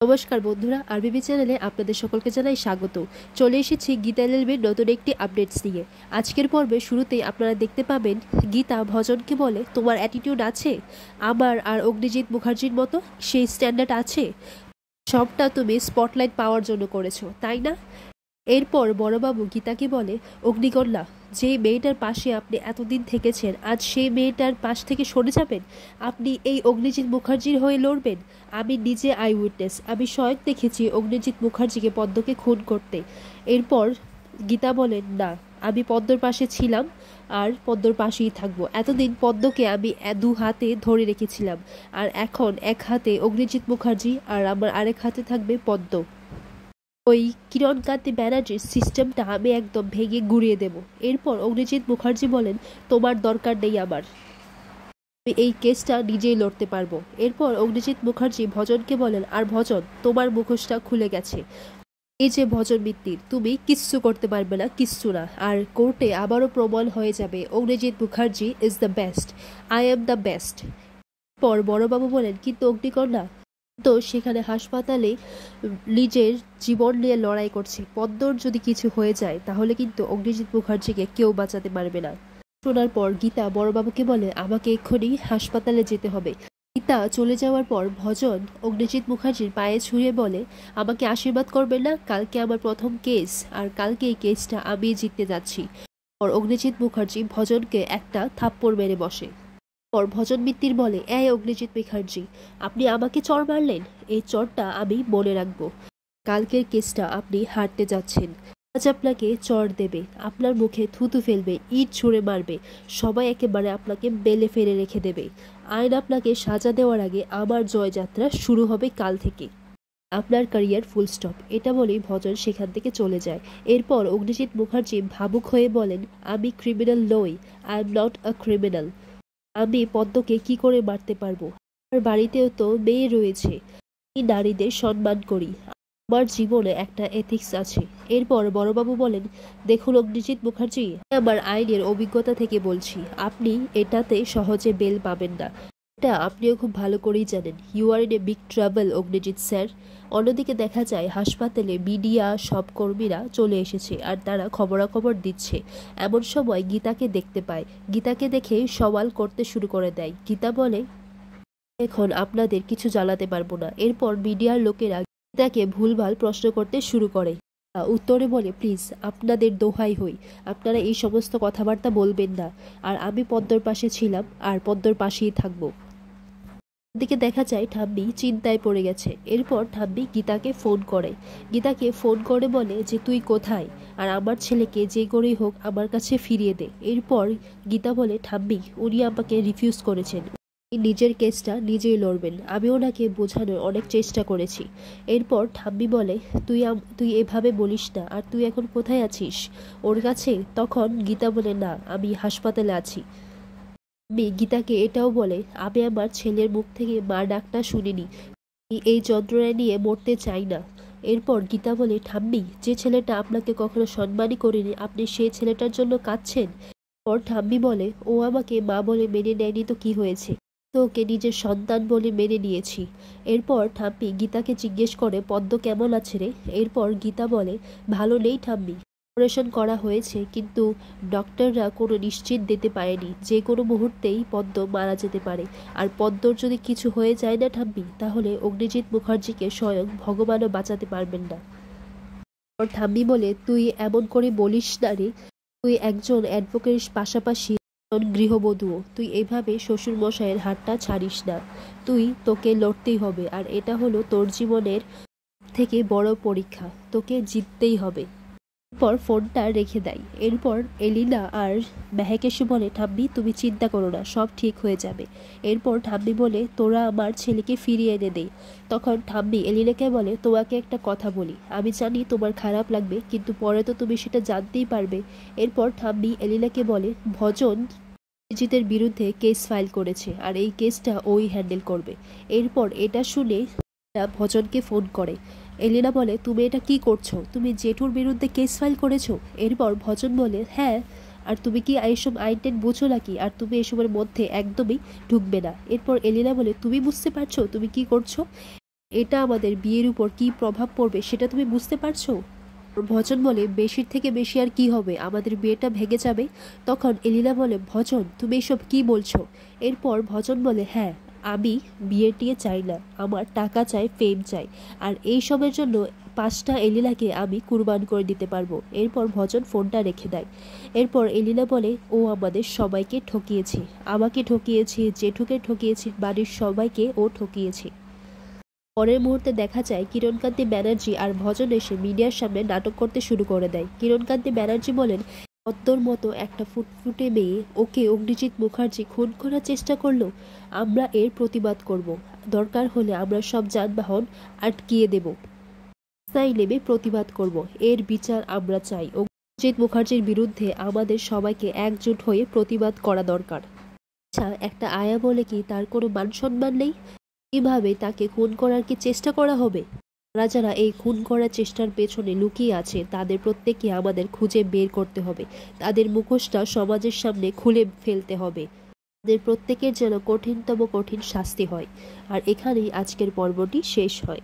নমস্কার বন্ধুরা, আরবিবি চ্যানেলে আপনাদের সকলকে জানাই স্বাগত। চলে এসেছি গীতা এলএলবির নতুন একটি আপডেটস নিয়ে। আজকের পর্বে শুরুতেই আপনারা দেখতে পাবেন গীতা ভজনকে বলে, তোমার অ্যাটিটিউড আছে আমার আর অগ্নিজিৎ মুখার্জির মতো? সেই স্ট্যান্ডার্ড আছে? সবটা তুমি স্পটলাইট পাওয়ার জন্য করেছো, তাই না? এরপর বড়বাবু গীতাকে বলে, অগ্নিকন্যা, যে মেয়েটার পাশে আপনি এতদিন থেকেছেন, আজ সেই মেয়েটার পাশ থেকে সরে যাবেন? আপনি এই অগ্নিজিৎ মুখার্জির হয়ে লড়বেন? আমি নিজে আই উইটনেস, আমি স্বয়ং দেখেছি অগ্নিজিৎ মুখার্জিকে পদ্মকে খুন করতে। এরপর গীতা বলেন, না, আমি পদ্মর পাশে ছিলাম আর পদ্মর পাশেই থাকবো। এতদিন পদ্মকে আমি দু হাতে ধরে রেখেছিলাম, আর এখন এক হাতে অগ্নিজিৎ মুখার্জি আর আমার আরেক হাতে থাকবে পদ্ম। ওই কিরণকান্তি ব্যানার্জির সিস্টেমটা আমি একদম ভেঙে গুঁড়িয়ে দেব। এরপর অগ্নিজিৎ মুখার্জি বলেন, তোমার দরকার নেই আমার, আমি এই কেসটা নিজেই লড়তে পারবো। এরপর অগ্নিজিৎ মুখার্জি ভজনকে বলেন, আর ভজন, তোমার মুখোশটা খুলে গেছে। এই যে ভজন মিত্তির, তুমি কিচ্ছু করতে পারবে না, কিচ্ছু না। আর কোর্টে আবারও প্রমাণ হয়ে যাবে Agnijit Mukherjee is the best, I am the best. পর বড়বাবু বলেন, কিন্তু অগ্নিকন্যা তো সেখানে হাসপাতালে নিজের জীবন নিয়ে লড়াই করছে। পদ্মর যদি কিছু হয়ে যায় তাহলে কিন্তু অগ্নিজিৎ মুখার্জিকে কেউ বাঁচাতে পারবে না। শোনার পর গীতা বড়বাবুকে বলে, আমাকে এক্ষুনি হাসপাতালে যেতে হবে। গীতা চলে যাওয়ার পর ভজন অগ্নিজিৎ মুখার্জির পায়ে ছুঁয়ে বলে, আমাকে আশীর্বাদ করবেন না? কালকে আমার প্রথম কেস, আর কালকে এই কেসটা আমি জিততে যাচ্ছি। পর অগ্নিজিৎ মুখার্জি ভজনকে একটা থাপ্পড় মেরে বসে। পর ভজন মিত্তির বলে, এই অগ্নিজিৎ মুখার্জি, আপনি আমাকে চড় মারলেন, এই চড়টা আমি মনে রাখবো। কালকের কেসটা আপনি হারতে যাচ্ছেন। আজ আপনাকে চড় দেবে, আপনার মুখে থুতু ফেলবে, ইট ছুঁড়ে মারবে, সবাই একেবারে আপনাকে বেলে ফেলে রেখে দেবে। আইন আপনাকে সাজা দেওয়ার আগে আমার জয়যাত্রা শুরু হবে কাল থেকে। আপনার ক্যারিয়ার ফুল স্টপ। এটা বলেই ভজন সেখান থেকে চলে যায়। এরপর অগ্নিজিৎ মুখার্জি ভাবুক হয়ে বলেন, আমি ক্রিমিনাল নই, I am not a criminal. আমি পদ্মকে কি করে মারতে পারবো? আমার বাড়িতেও তো মেয়ে রয়েছে, আমি নারীদের সম্মান করি, আমার জীবনে একটা এথিক্স আছে। এরপর বড়বাবু বলেন, দেখুন অগ্নিজিৎ মুখার্জি, আমার আইনের অভিজ্ঞতা থেকে বলছি, আপনি এটাতে সহজে বেল পাবেন না। এটা আপনিও খুব ভালো করেই জানেন। You are in a big trouble Agnijit sir. অন্যদিকে দেখা যায় হাসপাতালে মিডিয়া সব কর্মীরা চলে এসেছে আর তারা খবরাখবর দিচ্ছে। এমন সময় গীতাকে দেখতে পায়। গীতাকে দেখে সওয়াল করতে শুরু করে দেয়। গীতা বলে, এখন আপনাদের কিছু জানাতে পারবো না। এরপর মিডিয়ার লোকেরা গীতাকে ভুলভাল প্রশ্ন করতে শুরু করে। উত্তরে বলে, প্লিজ আপনাদের দোহাই হই, আপনারা এই সমস্ত কথাবার্তা বলবেন না, আর আমি পদ্মর পাশে ছিলাম আর পদ্মর পাশেই থাকবো। দিকে দেখা যায় ঠাম্মি চিন্তায় পড়ে গেছে। এরপর ঠাম্মি গীতাকে ফোন করে। গীতাকে ফোন করে বলে যে, তুই কোথায়, আর আমার ছেলেকে যে করেই হোক আমার কাছে ফিরিয়ে দে। এরপর গীতা বলে, ঠাম্মি, উনি আমাকে রিফিউজ করেছেন, নিজের কেসটা নিজেই লড়বেন। আমি ওনাকে বোঝানোর অনেক চেষ্টা করেছি। এরপর ঠাম্মি বলে, তুই এভাবে বলিস না, আর তুই এখন কোথায় আছিস, ওর কাছে? তখন গীতা বলে, না, আমি হাসপাতালে আছি। আমি গীতাকে এটাও বলে, আমি আমার ছেলের মুখ থেকে মা ডাকটা শুনিনি, এই যন্ত্রণা নিয়ে মরতে চাই না। এরপর গীতা বলে, ঠাম্মি, যে ছেলেটা আপনাকে কখনো সম্মানই করেনি, আপনি সেই ছেলেটার জন্য কাঁদছেন? পর ঠাম্মি বলে, ও আমাকে মা বলে মেনে নেয়নি তো কি হয়েছে, তো ওকে নিজের সন্তান বলে মেনে নিয়েছি। এরপর ঠাম্মি গীতাকে জিজ্ঞেস করে, পদ্ম কেমন আছে রে? এরপর গীতা বলে, ভালো নেই ঠাম্মি, অপারেশন করা হয়েছে, কিন্তু ডক্টররা কোনো নিশ্চিত দিতে পারেনি, যে কোনো মুহূর্তেই পদ্ম মারা যেতে পারে। আর পদ্মর যদি কিছু হয়ে যায় না ঠাম্মি, তাহলে অগ্নিজিৎ মুখার্জিকে স্বয়ং ভগবানও বাঁচাতে পারবেন না। ঠাম্মি বলে, তুই এমন করে বলিস না রে, তুই একজন অ্যাডভোকেটের পাশাপাশি গৃহবধূও, তুই এভাবে শ্বশুর মশাইয়ের হাতটা ছাড়িস না। তোকে লড়তেই হবে, আর এটা হলো তোর জীবনের থেকে বড় পরীক্ষা, তোকে জিততেই হবে। এরপর ফোনটা রেখে দেয়। এরপর এলিনা আর মেহেক এসে বলে, ঠাম্মি, তুমি চিন্তা করো না, সব ঠিক হয়ে যাবে। এরপর ঠাম্মি বলে, তোরা আমার ছেলেকে ফিরিয়ে এনে দে। তখন ঠাম্মি এলিনাকে বলে, তোমাকে একটা কথা বলি, আমি জানি তোমার খারাপ লাগবে, কিন্তু পরে তো তুমি সেটা জানতেই পারবে। এরপর ঠাম্মি এলিনাকে বলে, ভজন অরিজিতের বিরুদ্ধে কেস ফাইল করেছে, আর এই কেসটা ওই হ্যান্ডেল করবে। এরপর এটা শুনে ভজনকে ফোন করে। এলিনা বলে, তুমি এটা কি করছো, তুমি জেঠুর বিরুদ্ধে কেস ফাইল করেছো? এরপর ভজন বলে, হ্যাঁ, আর তুমি কি এইসব আইন বুঝো নাকি, আর তুমি এসবের মধ্যে একদমই ঢুকবে না। এরপর এলিনা বলে, তুমি বুঝতে পারছো তুমি কি করছো? এটা আমাদের বিয়ের উপর কী প্রভাব পড়বে সেটা তুমি বুঝতে পারছো? ভজন বলে, বেশির থেকে বেশি আর কি হবে, আমাদের বিয়েটা ভেঙে যাবে। তখন এলিনা বলে, ভজন তুমি এসব কি বলছো? এরপর ভজন বলে, হ্যাঁ, আমি বিয়ে টিয়ে চাই না, আমার টাকা চাই, ফেম চাই, আর এই সবের জন্য 5টা এলিনাকে আমি কুরবান করে দিতে পারবো। এরপর ভজন ফোনটা রেখে দেয়। এরপর এলিনা বলে, ও আমাদের সবাইকে ঠকিয়েছে, আমাকে ঠকিয়েছে, জেঠুকে ঠকিয়েছে, বাড়ির সবাইকে ও ঠকিয়েছে। পরের মুহূর্তে দেখা যায় কিরণকান্তি ব্যানার্জি আর ভজন এসে মিডিয়ার সামনে নাটক করতে শুরু করে দেয়। কিরণকান্তি ব্যানার্জি বলেন, পদ্মর মতো একটা ফুটফুটে মেয়ে, ওকে অগ্নিজিৎ মুখার্জি খুন করার চেষ্টা করলো। আমরা এর প্রতিবাদ করব, দরকার হলে আমরা সব যানবাহন আটকিয়ে দেব, রাস্তায় নেমে প্রতিবাদ করব, এর বিচার আমরা চাই। অগ্নিজিৎ মুখার্জির বিরুদ্ধে আমাদের সবাইকে একজোট হয়ে প্রতিবাদ করা দরকার। আচ্ছা, একটা আয়া বলে কি তার কোনো মান সম্মান নেই? এভাবে তাকে খুন করার কি চেষ্টা করা হবে? যারা যারা এই খুন করার চেষ্টার পেছনে লুকিয়ে আছে তাদের প্রত্যেককে আমাদের খুঁজে বের করতে হবে, তাদের মুখোশটা সমাজের সামনে খুলে ফেলতে হবে, তাদের প্রত্যেকের যেন কঠিনতম কঠিন শাস্তি হয়। আর এখানেই আজকের পর্বটি শেষ হয়।